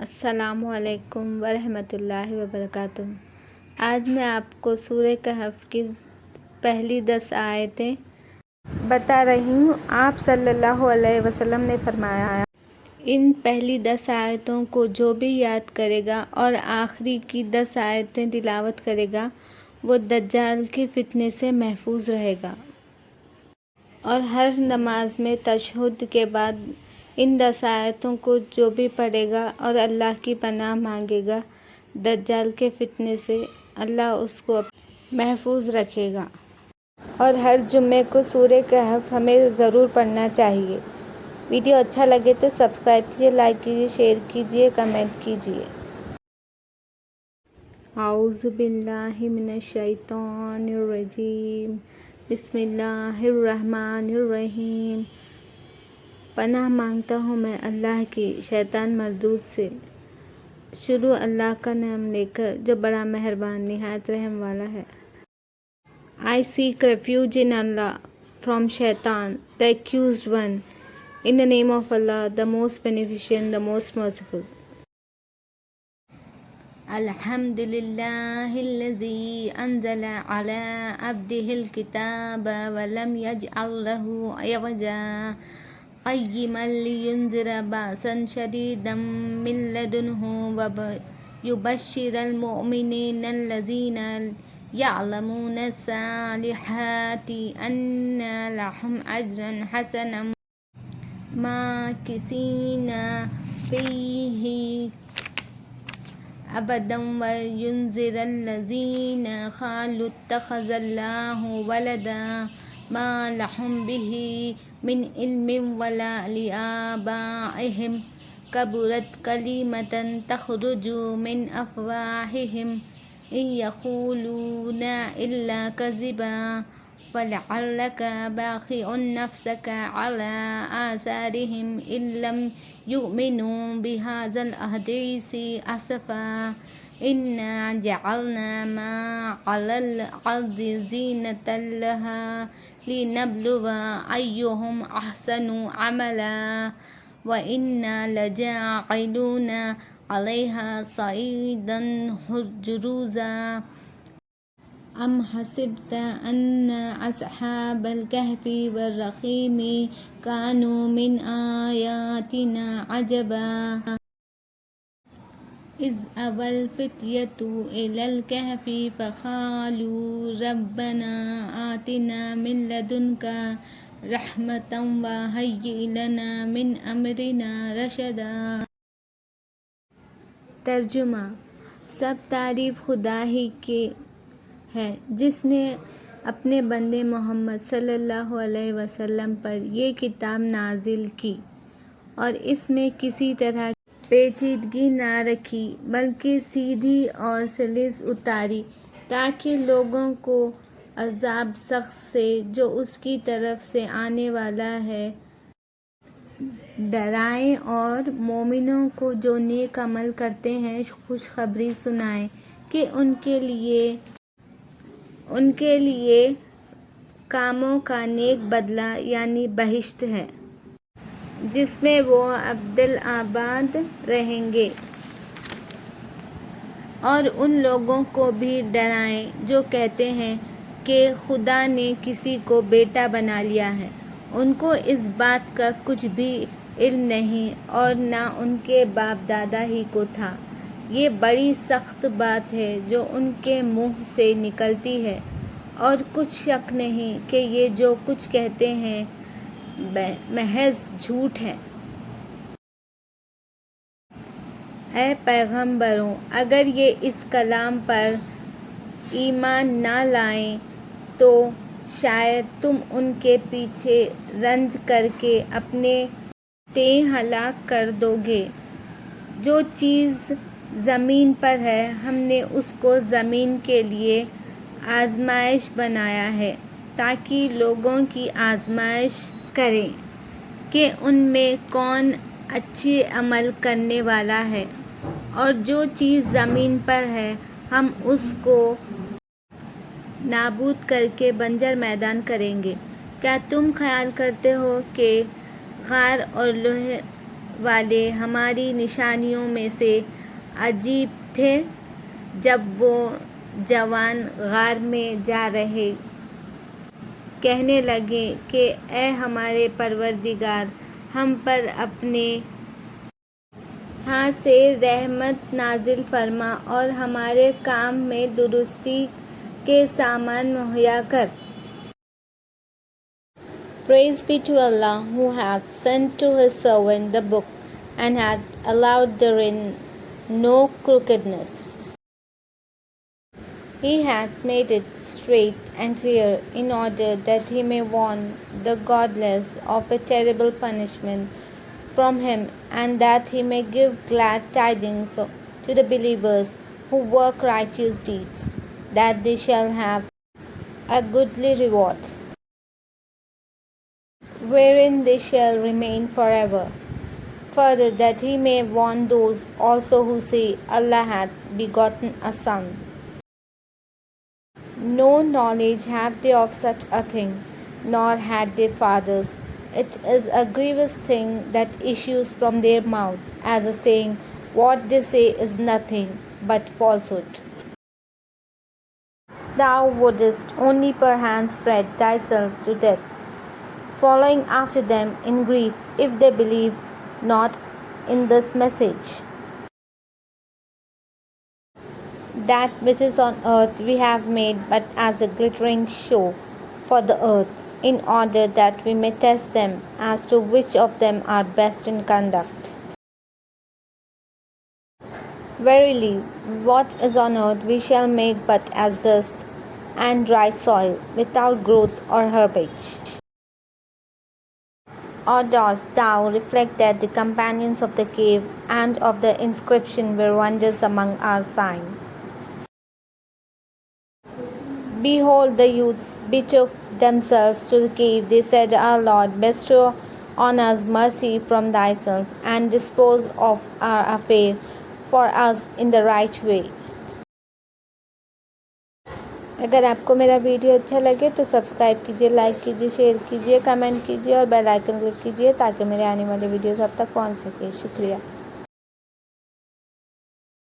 السلام علیکم ورحمۃ اللہ وبرکاتہ۔ آج میں آپ کو سورہ کہف کی پہلی 10 آیتیں بتا رہی ہوں۔ آپ صلی اللہ علیہ وسلم نے فرمایا، ان پہلی 10 آیتوں کو جو بھی یاد کرے گا اور آخری کی 10 آیتیں تلاوت کرے گا وہ دجال کے فتنے سے محفوظ رہے گا، اور ہر نماز میں تشہد کے بعد ان 10 آیتوں کو جو بھی پڑھے گا اور اللہ کی پناہ مانگے گا دجال کے فتنے سے، اللہ اس کو محفوظ رکھے گا۔ اور ہر جمعے کو سورہ کہف ہمیں ضرور پڑھنا چاہیے۔ ویڈیو اچھا لگے تو سبسکرائب کیجیے، لائک کیجیے، شیئر کیجیے، کمنٹ کیجیے۔ اعوذ باللہ من الشیطان الرجیم، بسم اللہ الرحمن الرحیم۔ پناہ مانگتا ہوں میں اللہ کی شیطان مردود سے۔ شروع اللہ کا نام لے کر جو بڑا مہربان نہایت رحم والا ہے۔ I seek refuge in Allah from Shaitan, the accused one. In the name of Allah, the most beneficent, the most merciful. الحمد لله الذي أنزل على عبده الكتاب ولم يجعل له عوجا قيما لينذر بأسا شديدا من لدنه ويبشر المؤمنين الذين يعلمون الصالحات أن لهم أجرا حسنا ماكثين فيه أبدا وينذر الذين قالوا اتخذ الله ولدا ما لهم به من علم ولا لآبائهم كبرت كلمة تخرج من أفواههم إن يقولون إلا كذبا فلعلك باخع نفسك على آثارهم إن لم يؤمنوا بهذا الحديث أسفا إنا جعلنا ما على الأرض زينة لها لنبلو أيهم أحسن عملا وإنا لجاعلون عليها صعيدا جرزا أم حسبت أن أصحاب الكهف والرقيم كانوا من آياتنا عجبا إذ أوى الفتية إلى الكهف فقالوا ربنا آتنا من لدنك رحمة وهيئ لنا من أمرنا رشدا۔ ترجمہ: سب تعریف خدا ہی کی ہے جس نے اپنے بندے محمد صلی اللہ علیہ وسلم پر یہ کتاب نازل کی اور اس میں کسی طرح پیچیدگی نہ رکھی بلکہ سیدھی اور سلیس اتاری تاکہ لوگوں کو عذاب سخت سے جو اس کی طرف سے آنے والا ہے ڈرائیں، اور مومنوں کو جو نیک عمل کرتے ہیں خوشخبری سنائیں کہ ان کے لیے کاموں کا نیک بدلہ یعنی بہشت ہے جس میں وہ ابدالآباد رہیں گے، اور ان لوگوں کو بھی ڈرائیں جو کہتے ہیں کہ خدا نے کسی کو بیٹا بنا لیا ہے، ان کو اس بات کا کچھ بھی علم نہیں اور نہ ان کے باپ دادا ہی کو تھا۔ یہ بڑی سخت بات ہے جو ان کے منہ سے نکلتی ہے، اور کچھ شک نہیں کہ یہ جو کچھ کہتے ہیں محض جھوٹ ہے۔ اے پیغمبروں، اگر یہ اس کلام پر ایمان نہ لائیں تو شاید تم ان کے پیچھے رنج کر کے اپنے ہلاک کر دو گے۔ جو چیز زمین پر ہے ہم نے اس کو زمین کے لیے آزمائش بنایا ہے تاکہ لوگوں کی آزمائش کریں کہ ان میں کون اچھے عمل کرنے والا ہے، اور جو چیز زمین پر ہے ہم اس کو نابود کر کے بنجر میدان کریں گے۔ کیا تم خیال کرتے ہو کہ غار اور والے ہماری نشانیوں میں سے عجیب تھے۔ جب وہ جوان غار میں جا رہے کہنے لگے کہ اے ہمارے پروردگار، ہم پر اپنے ہاں سے رحمت نازل فرما اور ہمارے کام میں درستی کے سامان مہیا کر۔ Praise be to Allah who hath sent to his servant the book and hath allowed therein no crookedness. He hath made it straight and clear in order that he may warn the godless of a terrible punishment from him, and that he may give glad tidings to the believers who work righteous deeds, that they shall have a goodly reward, wherein they shall remain forever. Further, that he may warn those also who say, Allah hath begotten a son. No knowledge have they of such a thing, nor had their fathers. It is a grievous thing that issues from their mouth, as a saying, what they say is nothing but falsehood. Thou wouldest only perchance fret thyself to death, following after them in grief, if they believe not in this message. That which is on earth we have made but as a glittering show for the earth, in order that we may test them as to which of them are best in conduct. Verily, what is on earth we shall make but as dust and dry soil, without growth or herbage. Or dost thou reflect that the companions of the cave and of the inscription were wonders among our signs? Behold, the youths betook themselves to the cave. They said, Our Lord, bestow on us mercy from thyself, and dispose of our affair for us in the right way. اگر آپ کو میرا video اچھا لگے تو subscribe کیجیے، like کیجیے، share کیجیے، کمنٹ کیجیے اور بیل آئکن کلک کیجیے تاکہ میرے آنے والے ویڈیوز اب تک پہنچ سکے۔ شکریہ۔